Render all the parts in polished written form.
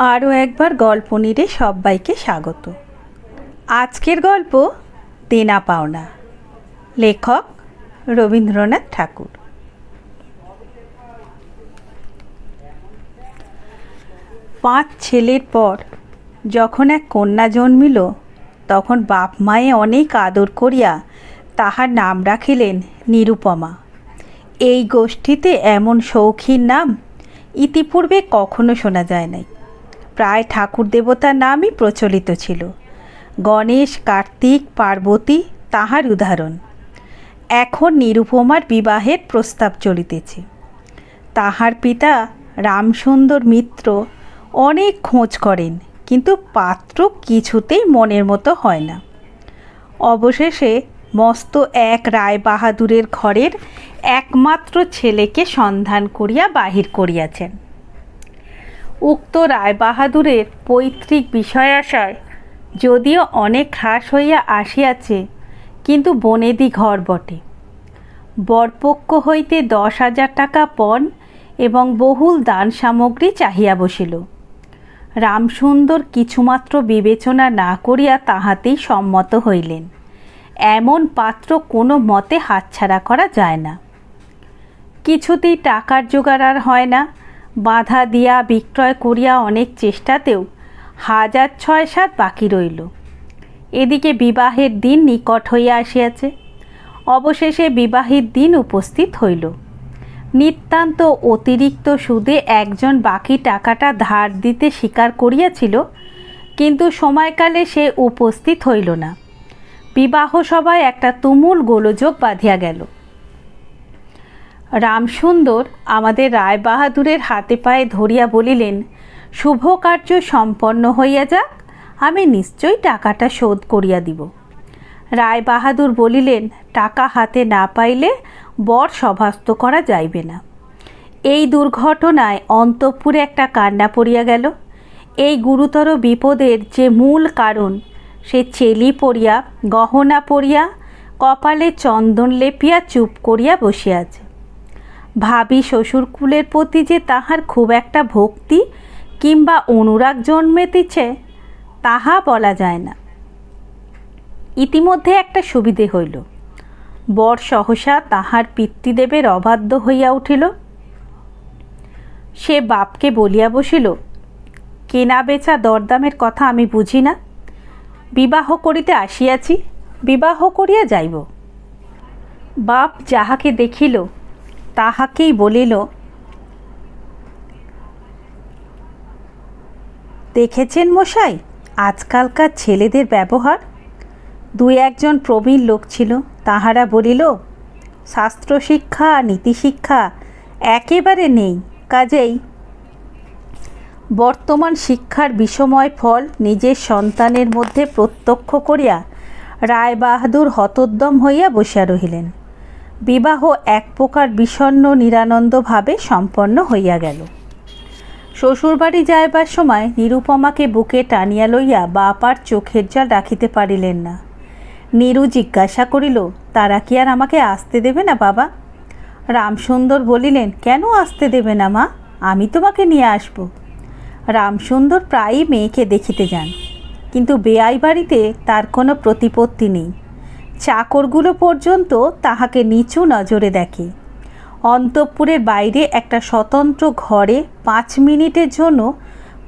আরও একবার গল্প নিরে সবাইকে স্বাগত। আজকের গল্প দেনা পাওনা, লেখক রবীন্দ্রনাথ ঠাকুর। 5 ছেলের পর যখন এক কন্যা জন্মিল, তখন বাপ মায়ে অনেক আদর করিয়া তাহার নাম রাখিলেন নিরুপমা। এই গোষ্ঠীতে এমন শৌখিন নাম ইতিপূর্বে কখনো শোনা যায় নাই। প্রায় ঠাকুর দেবতার নামই প্রচলিত ছিল। গণেশ, কার্তিক, পার্বতী তাহার উদাহরণ। এখন নিরুপমার বিবাহের প্রস্তাব চলিতেছে। তাহার পিতা রামসুন্দর মিত্র অনেক খোঁজ করেন, কিন্তু পাত্র কিছুতেই মনের মতো হয় না। অবশেষে মস্ত এক রায় বাহাদুরের ঘরের একমাত্র ছেলেকে সন্ধান করিয়া বাহির করিয়াছেন। উক্ত রায়বাহাদুরের পৈতৃক বিষয় আশায় যদিও অনেক হ্রাস হইয়া আসিয়াছে, কিন্তু বনেদি ঘর বটে। বরপক্ষ হইতে 10,000 টাকা পণ এবং বহুল দান সামগ্রী চাহিয়া বসিল। রামসুন্দর কিছুমাত্র বিবেচনা না করিয়া তাহাতেই সম্মত হইলেন। এমন পাত্র কোনো মতে হাতছাড়া করা যায় না। কিছুতেই টাকার জোগাড় আর হয় না। বাধা দিয়া বিক্রয় করিয়া অনেক চেষ্টাতেও 6,7 বাকি রইল। এদিকে বিবাহের দিন নিকট হইয়া আসিয়াছে। অবশেষে বিবাহের দিন উপস্থিত হইল। নিতান্ত অতিরিক্ত সুদে একজন বাকি টাকাটা ধার দিতে স্বীকার করিয়াছিল, কিন্তু সময়কালে সে উপস্থিত হইল না। বিবাহ সভায় একটা তুমুল গোলযোগ বাঁধিয়া গেল। রামসুন্দর আমাদের রায়বাহাদুরের হাতে পায়ে ধরিয়া বলিলেন, শুভ কার্য সম্পন্ন হইয়া যাক, আমি নিশ্চয়ই টাকাটা শোধ করিয়া দিব। রায়বাহাদুর বলিলেন, টাকা হাতে না পাইলে বর সভাস্থ করা যাইবে না। এই দুর্ঘটনায় অন্তঃপুরে একটা কান্না পড়িয়া গেল। এই গুরুতর বিপদের যে মূল কারণ, সে চেলি পড়িয়া, গহনা পড়িয়া, কপালে চন্দন লেপিয়া চুপ করিয়া বসিয়াছে। ভাবি শ্বশুরকুলের প্রতি যে তাহার খুব একটা ভক্তি কিংবা অনুরাগ জন্মেতেছে, তাহা বলা যায় না। ইতিমধ্যে একটা সুবিধে হইল। বর সহসা তাহার পিতৃদেবের অবাধ্য হইয়া উঠিল। সে বাপকে বলিয়া বসিল, কেনা বেচা দরদামের কথা আমি বুঝি না। বিবাহ করিতে আসিয়াছি, বিবাহ করিয়া যাইব। বাপ যাহাকে দেখিল তাহাকেই বলিল, দেখেছেন মশাই আজকালকার ছেলেদের ব্যবহার? 2-1 প্রবীণ লোক ছিল, তাহারা বলিল, শাস্ত্র শিক্ষা নীতিশিক্ষা একেবারে নেই, কাজেই বর্তমান শিক্ষার বিষময় ফল নিজের সন্তানের মধ্যে প্রত্যক্ষ করিয়া রায়বাহাদুর হতোদ্যম হইয়া বসিয়া রহিলেন। বিবাহ এক প্রকার বিষণ্ণ নিরানন্দভাবে সম্পন্ন হইয়া গেল। শ্বশুরবাড়ি যাইবার সময় নিরুপমাকে বুকে টানিয়া লইয়া বাপ আর চোখের জল রাখিতে পারিলেন না। নীরু জিজ্ঞাসা করিল, তারা কি আর আমাকে আসতে দেবে না বাবা? রামসুন্দর বলিলেন, কেন আসতে দেবে না মা, আমি তোমাকে নিয়ে আসব। রামসুন্দর প্রায়ই মেয়েকে দেখিতে যান, কিন্তু বেয়াই বাড়িতে তার কোনো প্রতিপত্তি নেই। চাকরগুলো পর্যন্ত তাহাকে নিচু নজরে দেখে। অন্তঃপুরের বাইরে একটা স্বতন্ত্র ঘরে 5 মিনিটের জন্য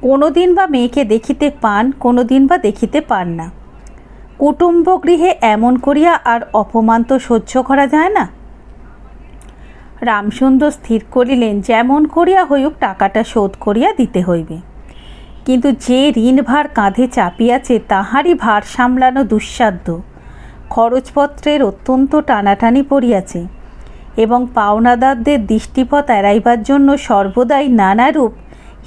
কোনো দিন বা মেয়েকে দেখিতে পান, কোনো দিন বা দেখিতে পান না। কুটুম্ব গৃহে এমন করিয়া আর অপমান তো সহ্য করা যায় না। রামসুন্দর স্থির করিলেন, যেমন করিয়া হইউক টাকাটা শোধ করিয়া দিতে হইবে। কিন্তু যে ঋণভার কাঁধে চাপিয়াছে তাহারই ভার সামলানো দুঃসাধ্য। খরচপত্রের অত্যন্ত টানাটানি পড়িয়াছে এবং পাওনাদারদের দৃষ্টিপথ এড়াইবার জন্য সর্বদাই নানারূপ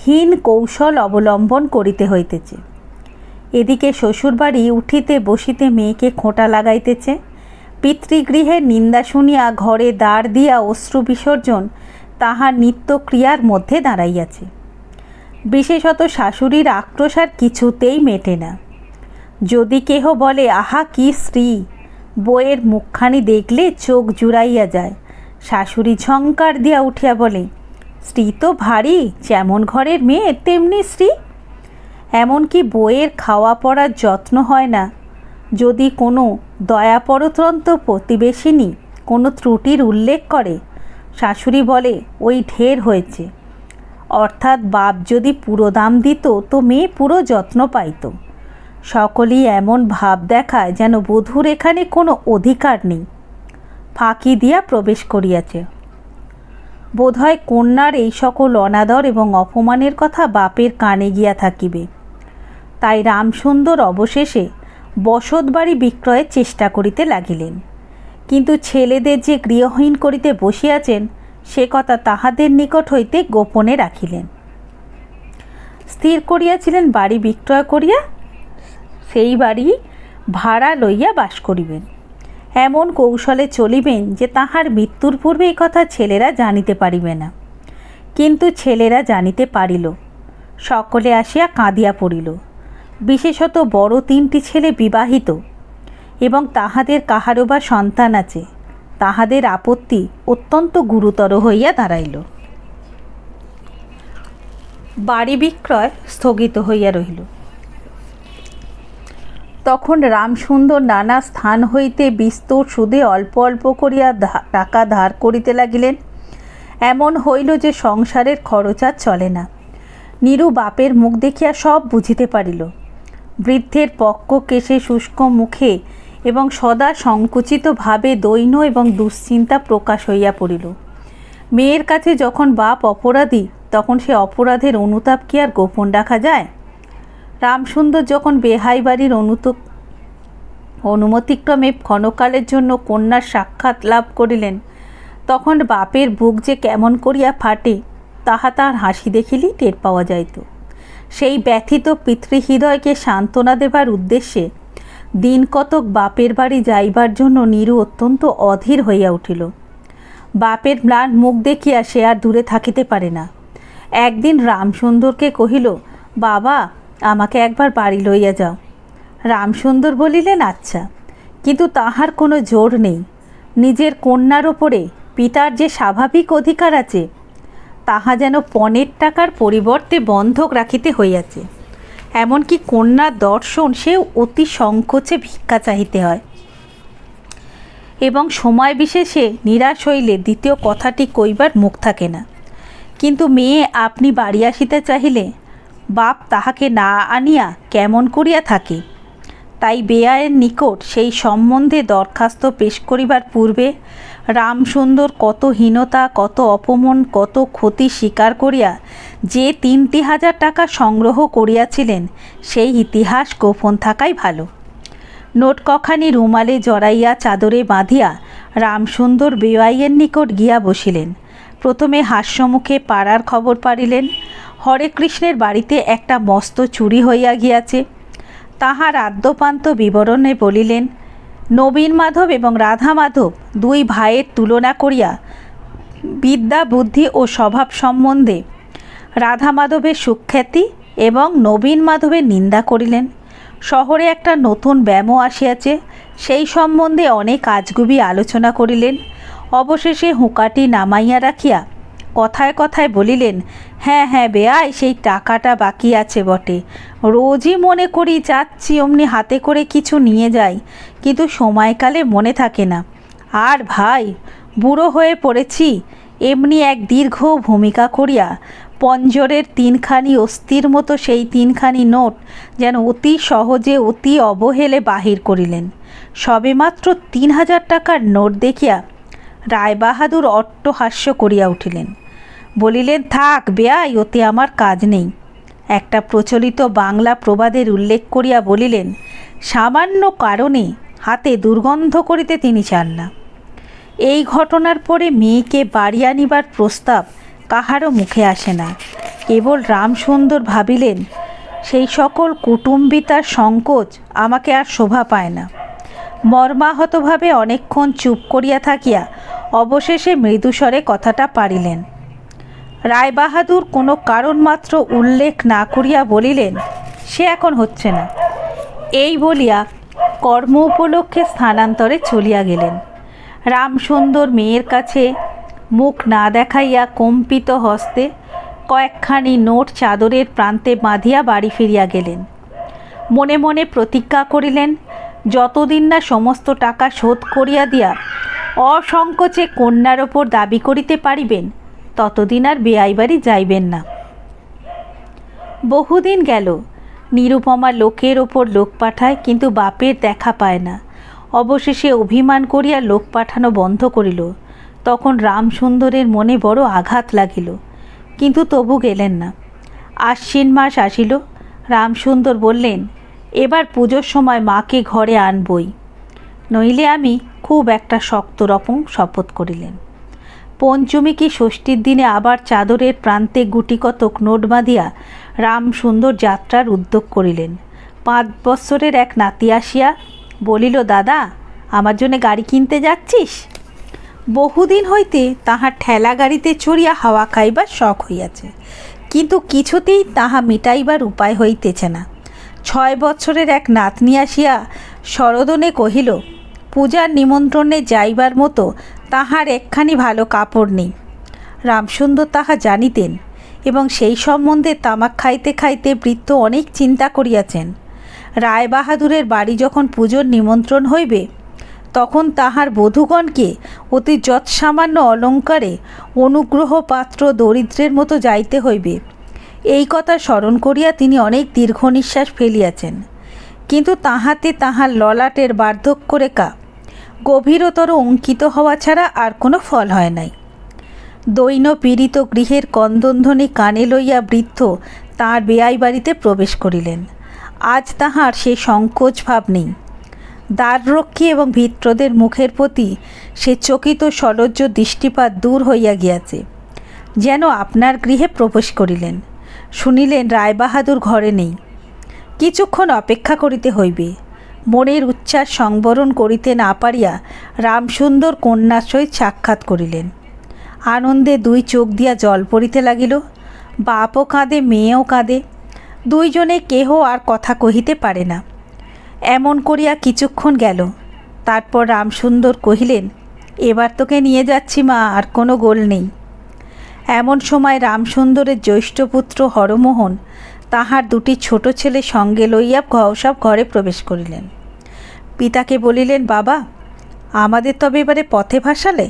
হীন কৌশল অবলম্বন করিতে হইতেছে। এদিকে শ্বশুরবাড়ি উঠিতে বসিতে মেয়েকে খোঁটা লাগাইতেছে। পিতৃগৃহের নিন্দা শুনিয়া ঘরে দ্বার দিয়া অশ্রু বিসর্জন তাহার নিত্যক্রিয়ার মধ্যে দাঁড়াইয়াছে। বিশেষত শাশুড়ির আক্রোশ আর কিছুতেই মেটে না। যদি কেহ বলে, আহা কি স্ত্রী, বইয়ের মুখখানি দেখলে চোখ জুড়াইয়া যায়, শাশুড়ি ঝংকার দিয়া উঠিয়া বলে, স্ত্রী তো ভারী, যেমন ঘরের মেয়ে তেমনি স্ত্রী। এমনকি বইয়ের খাওয়া পড়ার যত্ন হয় না। যদি কোনো দয়াপরতন্ত্র প্রতিবেশিনী কোনো ত্রুটির উল্লেখ করে, শাশুড়ি বলে ওই ঢের হয়েছে। অর্থাৎ বাপ যদি পুরো দাম দিত তো মেয়ে পুরো যত্ন পাইত। সকলেই এমন ভাব দেখায় যেন বধূর এখানে কোনো অধিকার নেই, ফাঁকি দিয়া প্রবেশ করিয়াছে। বোধহয় কন্যার এই সকল অনাদর এবং অপমানের কথা বাপের কানে গিয়া থাকিবে। তাই রামসুন্দর অবশেষে বসত বাড়ি বিক্রয়ের চেষ্টা করিতে লাগিলেন। কিন্তু ছেলেদের যে গৃহহীন করিতে বসিয়াছেন সে কথা তাহাদের নিকট হইতে গোপনে রাখিলেন। স্থির করিয়াছিলেন বাড়ি বিক্রয় করিয়া সেই বাড়ি ভাড়া লইয়া বাস করিবেন। এমন কৌশলে চলিবেন যে তাহার মৃত্যুর পূর্বে এই কথা ছেলেরা জানিতে পারিবে না। কিন্তু ছেলেরা জানিতে পারিল। সকলে আসিয়া কাঁদিয়া পড়িল। বিশেষত বড় 3টি ছেলে বিবাহিত এবং তাহাদের কাহারও বা সন্তান আছে। তাহাদের আপত্তি অত্যন্ত গুরুতর হইয়া দাঁড়াইল। বাড়ি বিক্রয় স্থগিত হইয়া রহিল। তখন রামসুন্দর নানা স্থান হইতে বিস্তর সুদে অল্প অল্প করিয়া টাকা ধার করিতে লাগিলেন। এমন হইল যে সংসারের খরচ আর চলে না। নীরু বাপের মুখ দেখিয়া সব বুঝিতে পারিল। বৃদ্ধের পক্ক কেশে শুষ্ক মুখে এবং সদা সংকুচিত ভাবে দৈন্য এবং দুশ্চিন্তা প্রকাশ হইয়া পড়িল। মেয়ের কাছে যখন বাপ অপরাধী তখন সে অপরাধের অনুতাপ কি আর গোপন রাখা যায়? রামসুন্দর যখন বেহাই বাড়ির অনুমতিক্রমে ক্ষণকালের জন্য কন্যার সাক্ষাৎ লাভ করিলেন, তখন বাপের বুক যে কেমন করিয়া ফাটে তাহা তার হাসি দেখিলেই টের পাওয়া যাইত। সেই ব্যথিত পিতৃহৃদয়কে সান্ত্বনা দেবার উদ্দেশ্যে দিন কতক বাপের বাড়ি যাইবার জন্য নীরু অত্যন্ত অধীর হইয়া উঠিল। বাপের ম্লান মুখ দেখিয়া সে আর দূরে থাকিতে পারে না। একদিন রামসুন্দরকে কহিল, বাবা, আমাকে একবার বাড়ি লইয়া যাও। রামসুন্দর বলিলেন, আচ্ছা, কিন্তু তাহার কোনো জোর নেই। নিজের কন্যার ওপরে পিতার যে স্বাভাবিক অধিকার আছে তাহা যেন পণের টাকার পরিবর্তে বন্ধক রাখিতে হইয়াছে। এমনকি কন্যার দর্শন সেও অতি সংকোচে ভিক্ষা চাহিতে হয় এবং সময় বিশেষে নিরাশ হইলে দ্বিতীয় কথাটি কইবার মুখ থাকে না। কিন্তু মেয়ে আপনি বাড়ি আসিতে চাহিলে বাপ তাহাকে না আনিয়া কেমন করিয়া থাকে। তাই বেয়ায়ের নিকট সেই সম্বন্ধে দরখাস্ত পেশ করিবার পূর্বে রামসুন্দর কত হীনতা, কত অপমান, কত ক্ষতি স্বীকার করিয়া যে 3,000 টাকা সংগ্রহ করিয়াছিলেন সেই ইতিহাস গোপন থাকাই ভালো। নোট কখানি রুমালে জড়াইয়া চাদরে বাঁধিয়া রামসুন্দর বেয়াইয়ের নিকট গিয়া বসিলেন। প্রথমে হাস্যমুখে পাড়ার খবর পাড়িলেন। হরেকৃষ্ণের বাড়িতে একটা মস্ত চুরি হইয়া গিয়াছে। তাহার আদ্যপান্ত বিবরণে বলিলেন, নবীন মাধব এবং রাধা মাধব 2 ভাইয়ের তুলনা করিয়া বিদ্যা, বুদ্ধি ও স্বভাব সম্বন্ধে রাধা মাধবের সুখ্যাতি এবং নবীন মাধবের নিন্দা করিলেন। শহরে একটা নতুন ব্যামো আসিয়াছে, সেই সম্বন্ধে অনেক আজগুবি আলোচনা করিলেন। অবশেষে হুঁকাটি নামাইয়া রাখিয়া কথায় কথায় বলিলেন, হ্যাঁ হ্যাঁ বেয়াই, সেই টাকাটা বাকি আছে বটে। রোজই মনে করি যাচ্ছি অমনি হাতে করে কিছু নিয়ে যাই, কিন্তু সময়কালে মনে থাকে না। আর ভাই, বুড়ো হয়ে পড়েছি। এমনি এক দীর্ঘ ভূমিকা করিয়া পঞ্জরের 3খানি অস্থির মতো সেই 3খানি নোট যেন অতি সহজে অতি অবহেলে বাহির করিলেন। সবেমাত্র 3,000 টাকার নোট দেখিয়া রায়বাহাদুর অট্টহাস্য করিয়া উঠিলেন। বলিলেন, থাক বেয়াই, ওতে আমার কাজ নেই। একটা প্রচলিত বাংলা প্রবাদের উল্লেখ করিয়া বলিলেন, সামান্য কারণে হাতে দুর্গন্ধ করিতে তিনি চান না। এই ঘটনার পরে মেয়েকে বাড়ি আনিবার প্রস্তাব কাহারও মুখে আসে না। কেবল রামসুন্দর ভাবিলেন, সেই সকল কুটুম্বিতার সংকোচ আমাকে আর শোভা পায় না। মর্মাহতভাবে অনেকক্ষণ চুপ করিয়া থাকিয়া অবশেষে মৃদুস্বরে কথাটা পাড়িলেন। রায়বাহাদুর কোনো কারণ মাত্র উল্লেখ না করিয়া বলিলেন, সে এখন হচ্ছে না। এই বলিয়া কর্ম উপলক্ষে স্থানান্তরে চলিয়া গেলেন। রামসুন্দর মেয়ের কাছে মুখ না দেখাইয়া কম্পিত হস্তে কয়েকখানি নোট চাদরের প্রান্তে বাঁধিয়া বাড়ি ফিরিয়া গেলেন। মনে মনে প্রতিজ্ঞা করিলেন, যতদিন না সমস্ত টাকা শোধ করিয়া দিয়া অসংকোচে কন্যার ওপর দাবি করিতে পারিবেন, ততদিন আর বেয়াই বাড়ি যাইবেন না। বহুদিন গেল, নিরুপমা লোকের ওপর লোক পাঠায়, কিন্তু বাপের দেখা পায় না। অবশেষে অভিমান করিয়া লোক পাঠানো বন্ধ করিল। তখন রামসুন্দরের মনে বড় আঘাত লাগিল, কিন্তু তবু গেলেন না। আশ্বিন মাস আসিল। রামসুন্দর বললেন, এবার পুজোর সময় মাকে ঘরে আনবই, নইলে আমি খুব একটা শক্ত রকম শপথ করিলেন। পঞ্চমী কি ষষ্ঠীর দিনে আবার চাদরের প্রান্তে গুটিকতক নোট বাঁধিয়া রামসুন্দর যাত্রার উদ্যোগ করিলেন। 5 বৎসরের এক নাতি আসিয়া বলিল, দাদা, আমার জন্য গাড়ি কিনতে যাচ্ছিস? বহুদিন হইতে তাহার ঠেলা গাড়িতে চড়িয়া হাওয়া খাইবার শখ হইয়াছে, কিন্তু কিছুতেই তাহা মিটাইবার উপায় হইতেছে না। 6 বৎসরের এক নাতনি আসিয়া সরোদনে কহিল, পূজার নিমন্ত্রণে যাইবার মতো তাহার একখানি ভালো কাপড় নেই। রামসুন্দর তাহা জানিতেন এবং সেই সম্বন্ধে তামাক খাইতে খাইতে বৃদ্ধ অনেক চিন্তা করিয়াছেন। রায়বাহাদুরের বাড়ি যখন পুজোর নিমন্ত্রণ হইবে, তখন তাহার বধূগণকে অতি যৎসামান্য অলঙ্কারে অনুগ্রহ পাত্র দরিদ্রের মতো যাইতে হইবে। এই কথা স্মরণ করিয়া তিনি অনেক দীর্ঘ নিঃশ্বাস ফেলিয়াছেন, কিন্তু তাহাতে তাহার ললাটের বার্ধক্যরেখা গভীরতর অঙ্কিত হওয়া ছাড়া আর কোনো ফল হয় নাই। দৈন পীড়িত গৃহের কন্দনধ্বনি কানে লইয়া বৃদ্ধ তাঁর বেয়াই বাড়িতে প্রবেশ করিলেন। আজ তাহার সেই সংকোচ ভাব নেই। দ্বাররক্ষী এবং ভিত্রদের মুখের প্রতি সে চকিত সলজ্জ দৃষ্টিপাত দূর হইয়া গিয়াছে, যেন আপনার গৃহে প্রবেশ করিলেন। শুনিলেন রায়বাহাদুর ঘরে নেই। কিছুক্ষণ অপেক্ষা করিতে হইবে। মনের উচ্ছ্বাস সংবরণ করিতে না পারিয়া রামসুন্দর কন্যার সহিত সাক্ষাৎ করিলেন। আনন্দে 2 চোখ দিয়া জল পড়িতে লাগিল। বাপও কাঁদে, মেয়েও কাঁদে। 2 জনে কেহ আর কথা কহিতে পারে না। এমন করিয়া কিছুক্ষণ গেল। তারপর রামসুন্দর কহিলেন, এবার তোকে নিয়ে যাচ্ছি মা, আর কোনো গোল নেই। এমন সময় রামসুন্দরের জ্যৈষ্ঠ পুত্র হরমোহন তাহার 2টি ছোট ছেলে সঙ্গে লইয়া সব ঘরে প্রবেশ করিলেন। পিতাকে বলিলেন, বাবা, আমাদের তবে এবারে পথে ভাসালে?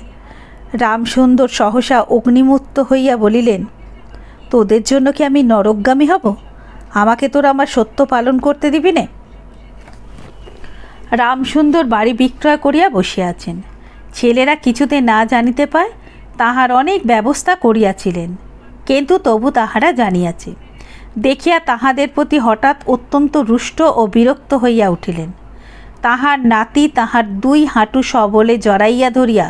রামসুন্দর সহসা অগ্নিমুক্ত হইয়া বলিলেন, তোদের জন্য কি আমি নরকগামী হব? আমাকে তোরা আমার সত্য পালন করতে দিবি নে? রামসুন্দর বাড়ি বিক্রয় করিয়া বসিয়াছেন। ছেলেরা কিছুতে না জানিতে পায় তাহার অনেক ব্যবস্থা করিয়াছিলেন, কিন্তু তবু তাহারা জানিয়াছে দেখিয়া তাহাদের প্রতি হঠাৎ অত্যন্ত রুষ্ট ও বিরক্ত হইয়া উঠিলেন। তাহার নাতি তাহার 2 হাঁটু সবলে জড়াইয়া ধরিয়া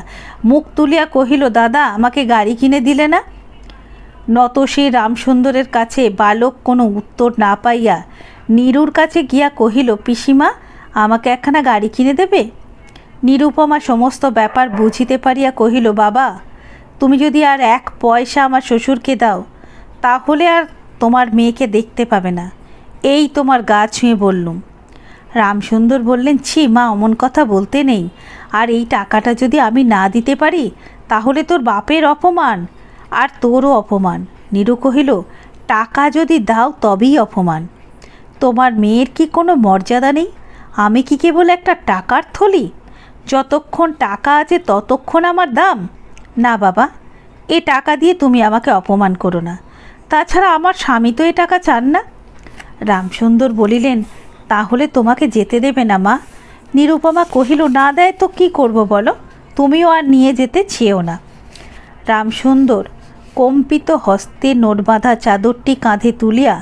মুখ তুলিয়া কহিল, দাদা, আমাকে গাড়ি কিনে দিলে না? নত সেই রামসুন্দরের কাছে বালক কোনো উত্তর না পাইয়া নীরুর কাছে গিয়া কহিল, পিসিমা, আমাকে একখানা গাড়ি কিনে দেবে? নিরুপমা সমস্ত ব্যাপার বুঝিতে পারিয়া কহিল, বাবা, তুমি যদি আর 1 পয়সা আমার শ্বশুরকে দাও, তাহলে আর তোমার মেয়েকে দেখতে পাবে না, এই তোমার গা ছুঁয়ে বললুম। রামসুন্দর বললেন, ছি মা, অমন কথা বলতে নেই। আর এই টাকাটা যদি আমি না দিতে পারি, তাহলে তোর বাপের অপমান আর তোরও অপমান। নীরু কহিল, টাকা যদি দাও তবেই অপমান। তোমার মেয়ের কি কোনো মর্যাদা নেই? আমি কি কেবল একটা টাকার থলি? যতক্ষণ টাকা আছে ততক্ষণ আমার দাম? না বাবা, এ টাকা দিয়ে তুমি আমাকে অপমান করো না। তাছাড়া আমার স্বামী তো এ টাকা চান না। রামসুন্দর বলিলেন, তাহলে তোমাকে যেতে দেবে না মা? নিরুপমা কহিল, না দেয় তো কি করব বলো, তুমিও আর নিয়ে যেতে চেয়েও না। রামসুন্দর কম্পিত হস্তে নোট বাঁধা চাদরটি কাঁধে তুলিয়া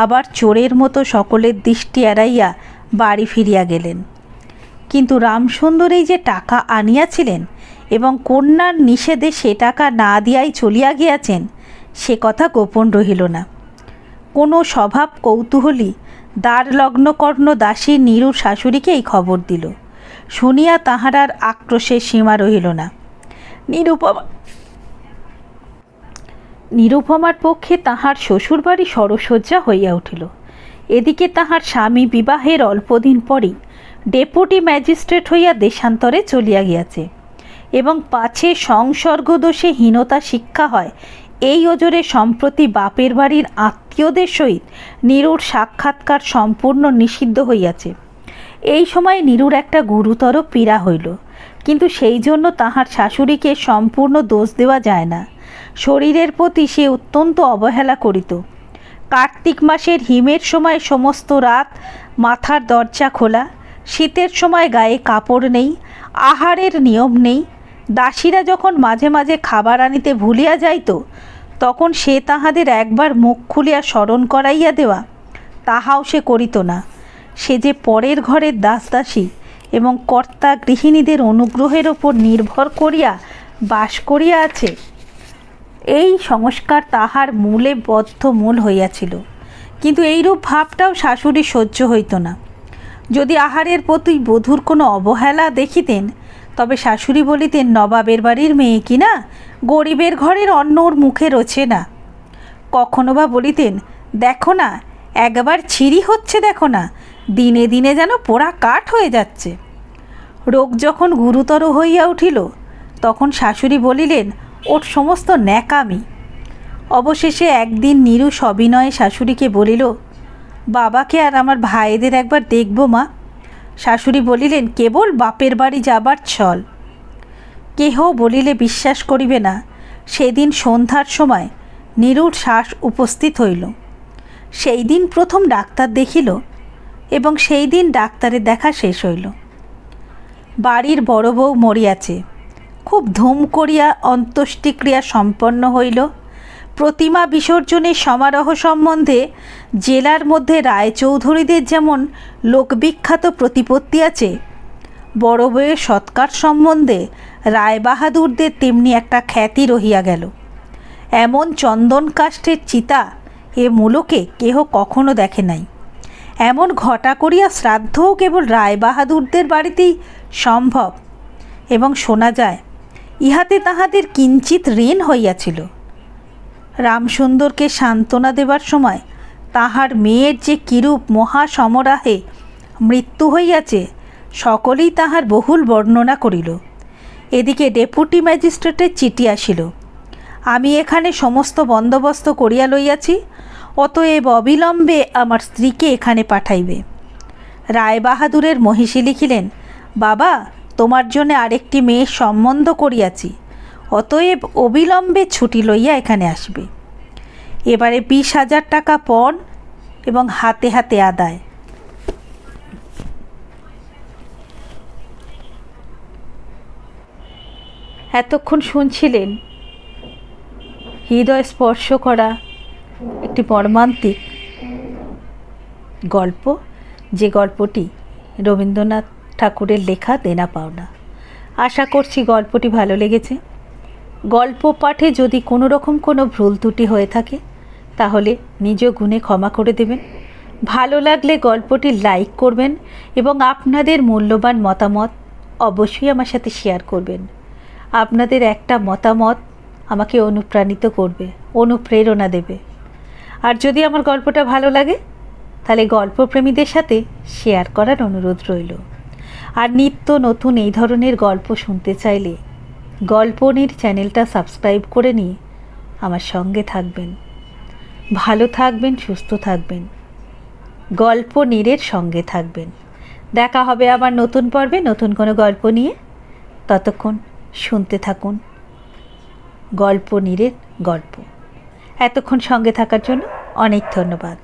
আবার চোরের মতো সকলের দৃষ্টি এড়াইয়া বাড়ি ফিরিয়া গেলেন। কিন্তু রামসুন্দর এই যে টাকা আনিয়াছিলেন এবং কন্যার নিষেধে সে টাকা না দিয়াই চলিয়া গিয়াছেন, সে কথা গোপন রহিল না। কোনো স্বভাব কৌতূহলী দ্বারলগ্নকর্ণ দাসী নীরুর শাশুড়িকে এই খবর দিল। শুনিয়া তাহার আর আক্রোশের সীমা রহিল না। নিরুপমার পক্ষে তাহার শ্বশুরবাড়ি সরসজ্জা হইয়া উঠিল। এদিকে তাহার স্বামী বিবাহের অল্পদিন পরেই ডেপুটি ম্যাজিস্ট্রেট হইয়া দেশান্তরে চলিয়া গিয়াছে এবং পাছে সংসর্গদোষে হীনতা শিক্ষা হয়, এই ওজরে সম্প্রতি বাপের বাড়ির আত্মীয়দের সহিত নীরুর সাক্ষাৎকার সম্পূর্ণ নিষিদ্ধ হইয়াছে। এই সময় নীরুর একটা গুরুতর পীড়া হইল, কিন্তু সেই জন্য তাহার শাশুড়িকে সম্পূর্ণ দোষ দেওয়া যায় না। শরীরের প্রতি সে অত্যন্ত অবহেলা করিত। কার্তিক মাসের হিমের সময় সমস্ত রাত মাথার দরজা খোলা, শীতের সময় গায়ে কাপড় নেই, আহারের নিয়ম নেই। দাসীরা যখন মাঝে মাঝে খাবার আনিতে ভুলিয়া যাইত, তখন সে তাহাদের একবার মুখ খুলিয়া স্মরণ করাইয়া দেওয়া, তাহাও সে করিত না। সে যে পরের ঘরের দাসদাসী এবং কর্তা গৃহিণীদের অনুগ্রহের ওপর নির্ভর করিয়া বাস করিয়া আছে, এই সংস্কার তাহার মূলে বদ্ধমূল হইয়াছিল। কিন্তু এইরূপ ভাবটাও শাশুড়ি সহ্য হইত না। যদি আহারের প্রতি বধূর কোনো অবহেলা দেখিতেন, তবে শাশুড়ি বলিতেন, নবাবের বাড়ির মেয়ে কিনা, গরিবের ঘরের অন্ন ওর মুখে রোচে না। কখনো বা বলিতেন, দেখো না একবার ছিঁড়ি হচ্ছে, দেখো না দিনে দিনে যেন পোড়া কাঠ হয়ে যাচ্ছে। রোগ যখন গুরুতর হইয়া উঠিল, তখন শাশুড়ি বলিলেন, ওর সমস্ত ন্যাকামি। অবশেষে একদিন নীরু সবিনয়ে শাশুড়িকে বলিল, বাবাকে আর আমার ভাইদের একবার দেখব মা। শাশুড়ি বলিলেন, কেবল বাপের বাড়ি যাবার ছল। কেহ বলিলে বিশ্বাস করিবে না, সেদিন সন্ধ্যার সময় নীরুর শ্বাস উপস্থিত হইল। সেই দিন প্রথম ডাক্তার দেখিল এবং সেই দিন ডাক্তারের দেখা শেষ হইল। বাড়ির বড় বউ মরিয়াছে। খুব ধুম করিয়া অন্ত্যেষ্টিক্রিয়া সম্পন্ন হইল। প্রতিমা বিসর্জনের সমারোহ সম্বন্ধে জেলার মধ্যে রায়চৌধুরীদের যেমন লোকবিখ্যাত প্রতিপত্তি আছে, বড় বউয়ের সৎকার সম্বন্ধে রায়বাহাদুরদের তেমনি একটা খ্যাতি রহিয়া গেল। এমন চন্দন কাষ্ঠের চিতা এ মুলুকে কেহ কখনো দেখে নাই। এমন ঘটা করিয়া শ্রাদ্ধও কেবল রায়বাহাদুরদের বাড়িতেই সম্ভব, এবং শোনা যায় ইহাতে তাহাদের কিঞ্চিত ঋণ হইয়াছিল। রামসুন্দরকে সান্ত্বনা দেবার সময় তাহার মেয়ের যে কিরূপ মহাসমরাহে মৃত্যু হইয়াছে, সকলেই তাহার বহুল বর্ণনা করিল। এদিকে ডেপুটি ম্যাজিস্ট্রেটের চিঠি আসিল, আমি এখানে সমস্ত বন্দোবস্ত করিয়া লইয়াছি, অতএব অবিলম্বে আমার স্ত্রীকে এখানে পাঠাইবে। রায়বাহাদুরের মহিষী লিখিলেন, বাবা, তোমার জন্য আরেকটি মেয়ের সম্বন্ধ করিয়াছি, অতএব অবিলম্বে ছুটি লইয়া এখানে আসবে। এবারে 20,000 টাকা পণ এবং হাতে হাতে আদায়। এতক্ষণ শুনছিলেন হৃদয় স্পর্শ করা একটি মর্মান্তিক গল্প, যে গল্পটি রবীন্দ্রনাথ ঠাকুরের লেখা দেনা পাওনা। আশা করছি গল্পটি ভালো লেগেছে। গল্প পাঠে যদি কোনো রকম কোনো ভুল ত্রুটি হয়ে থাকে, তাহলে নিজ গুণে ক্ষমা করে দেবেন। ভালো লাগলে গল্পটি লাইক করবেন এবং আপনাদের মূল্যবান মতামত অবশ্যই আমার সাথে শেয়ার করবেন। আপনাদের একটা মতামত আমাকে অনুপ্রাণিত করবে, অনুপ্রেরণা দেবে। আর যদি আমার গল্পটা ভালো লাগে, তাহলে গল্পপ্রেমীদের সাথে শেয়ার করার অনুরোধ রইল। আর নিত্য নতুন এই ধরনের গল্প শুনতে চাইলে গল্পনীর চ্যানেলটা সাবস্ক্রাইব করে নিয়ে আমার সঙ্গে থাকবেন। ভালো থাকবেন, সুস্থ থাকবেন, গল্পনীরের সঙ্গে থাকবেন। দেখা হবে আবার নতুন পর্বে নতুন কোনো গল্প নিয়ে। ততক্ষণ শুনতে থাকুন গল্পনীরের গল্প। এতক্ষণ সঙ্গে থাকার জন্য অনেক ধন্যবাদ।